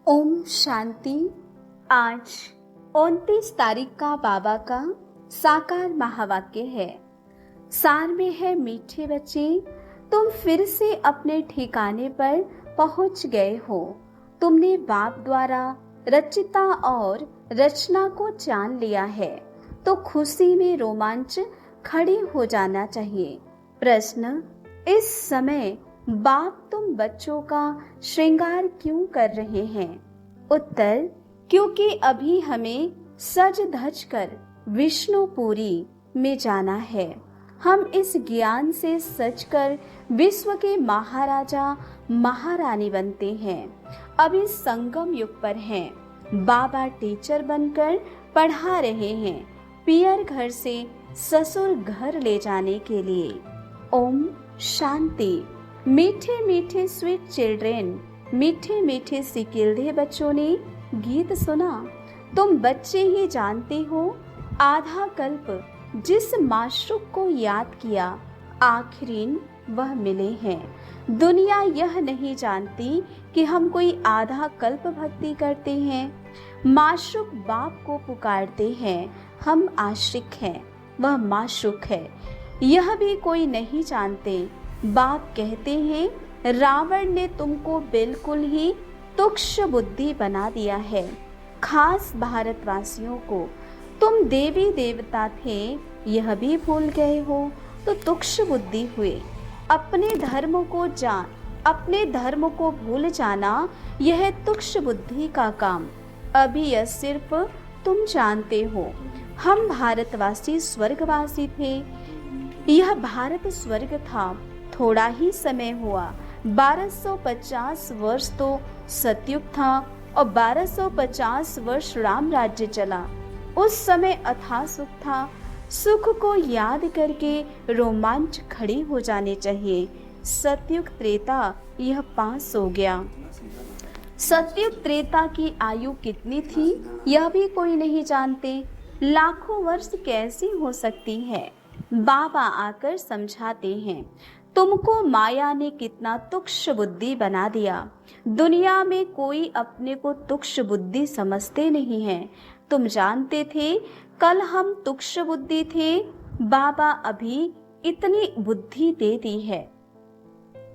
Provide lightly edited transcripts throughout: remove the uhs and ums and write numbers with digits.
ओम शांति। आज 29 तारीख का बाबा का साकार महावाक्य है। सार में है, मीठे बच्चे, तुम फिर से अपने ठिकाने पर पहुंच गए हो। तुमने बाप द्वारा रचिता और रचना को जान लिया है, तो खुशी में रोमांच खड़े हो जाना चाहिए। प्रश्न: इस समय बाप तुम बच्चों का श्रृंगार क्यों कर रहे हैं? उत्तर: क्योंकि अभी हमें सज धज कर विष्णुपुरी में जाना है। हम इस ज्ञान से सज कर विश्व के महाराजा महारानी बनते हैं। अभी संगम युग पर हैं। बाबा टीचर बनकर पढ़ा रहे हैं, पियर घर से ससुर घर ले जाने के लिए। ओम शांति। मीठे मीठे स्वीट चिल्ड्रेन, मीठे मीठे सिकिल्दे बच्चों ने गीत सुना। तुम बच्चे ही जानते हो, आधा कल्प जिस माशूक को याद किया, आखिरीन वह मिले हैं। दुनिया यह नहीं जानती कि हम कोई आधा कल्प भक्ति करते हैं। माशूक बाप को पुकारते हैं, हम आशिक हैं, वह माशूक है। यह भी कोई नहीं जानते। बाप कहते हैं, रावण ने तुमको बिल्कुल ही तुक्ष बुद्धि बना दिया है। खास भारतवासियों को तुम देवी देवता थे, यह भी भूल गए हो, तो तुक्ष बुद्धि हुए। अपने धर्म को भूल जाना, यह तुक्ष बुद्धि का काम। अभी यह सिर्फ तुम जानते हो। हम भारतवासी स्वर्गवासी थे। यह भारत स्वर्ग था। थोड़ा ही समय हुआ। 1250 वर्ष तो सतयुग था और 1250 वर्ष राम राज्य चला। उस समय अथाह सुख था। सुख को याद करके रोमांच खड़ी हो जाने चाहिए। सतयुग त्रेता यह पास हो गया। सतयुग त्रेता की आयु कितनी थी, यह भी कोई नहीं जानते। लाखों वर्ष कैसी हो सकती है? बाबा आकर समझाते हैं, तुमको माया ने कितना तुक्ष बुद्धि बना दिया। दुनिया में कोई अपने को तुक्ष बुद्धि समझते नहीं है। तुम जानते थे कल हम तुक्ष बुद्धि थे। बाबा अभी इतनी बुद्धि दे दी है।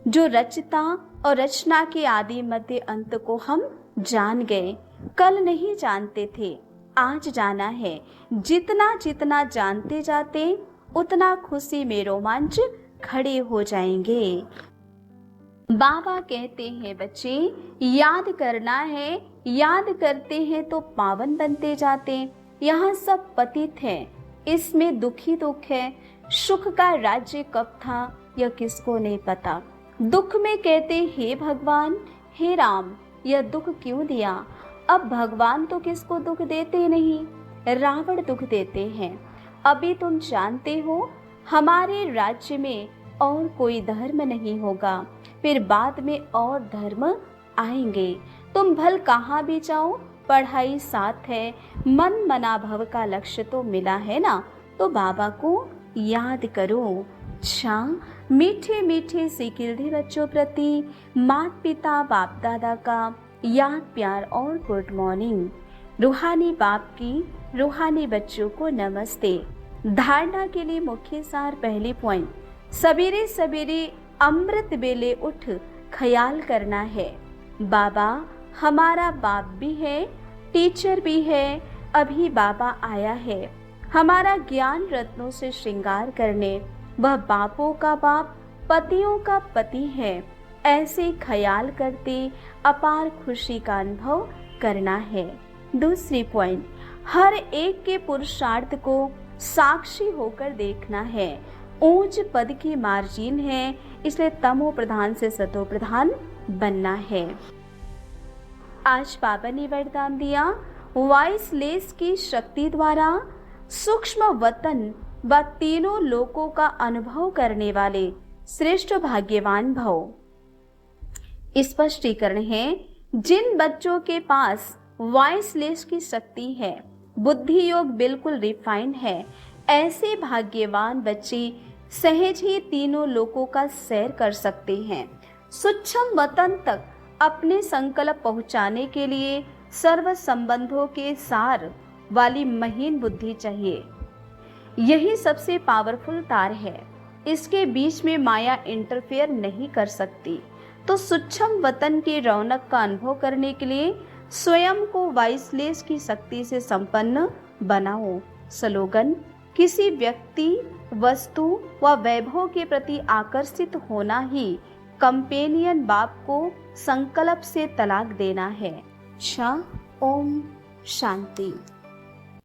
जो रचता और रचना के आदि मध्य अंत को हम जान गए। कल नहीं जानते थे, आज जाना है। जितना जितना जानते जाते, उतना खुशी में रोमांच खड़े हो जाएंगे। बाबा कहते हैं, बच्चे याद करना है। याद करते हैं तो पावन बनते जाते। यहाँ सब पतित है, इसमें दुखी दुख है। सुख का राज्य कब था, यह किसको नहीं पता। दुख में कहते, हे भगवान, हे राम, यह दुख क्यों दिया? अब भगवान तो किसको दुख देते नहीं, रावण दुख देते हैं। अभी तुम जानते हो, हमारे राज्य में और कोई धर्म नहीं होगा, फिर बाद में और धर्म आएंगे। तुम भल कहाँ भी जाओ, पढ़ाई साथ है। मन मना भव का लक्ष्य तो मिला है ना, तो बाबा को याद करो। अच्छा, मीठे मीठे सिकिल्दे बच्चों प्रति माता पिता बाप दादा का याद प्यार और गुड मॉर्निंग। रूहानी बाप की रूहानी बच्चों को नमस्ते। धारणा के लिए मुख्य सार, पहली पॉइंट, सवेरे सवेरे अमृत बेले उठ ख्याल करना है। बाबा हमारा बाप भी है, टीचर भी है। अभी बाबा आया है हमारा ज्ञान रत्नों से श्रृंगार करने। वह बापों का बाप, पतियों का पति है। ऐसे ख्याल करते अपार खुशी का अनुभव करना है। दूसरी पॉइंट, हर एक के पुरुषार्थ को साक्षी होकर देखना है। ऊंच पद की मार्जिन है, इसलिए तमो प्रधान से सतो प्रधान बनना है। आज बाबा ने वरदान दिया, वॉइसलेस की शक्ति द्वारा सूक्ष्म वतन व तीनों लोकों का अनुभव करने वाले श्रेष्ठ भाग्यवान भव। स्पष्टीकरण है, जिन बच्चों के पास वॉइसलेस की शक्ति है, बुद्धि योग बिल्कुल रिफाइंड है, ऐसे भाग्यवान बच्चे सहज ही तीनों लोकों का सैर कर सकते हैं। सूक्ष्म वतन तक अपने संकल्प पहुंचाने के लिए सर्व संबंधों के सार वाली महीन बुद्धि चाहिए। यही सबसे पावरफुल तार है। इसके बीच में माया इंटरफेयर नहीं कर सकती। तो सूक्ष्म वतन की रौनक का अनुभव करने के लिए स्वयं को वाइसलेस की शक्ति से संपन्न बनाओ। स्लोगन: किसी व्यक्ति, वस्तु व वैभव के प्रति आकर्षित होना ही कंपेनियन बाप को संकल्प से तलाक देना है। ओम शांति।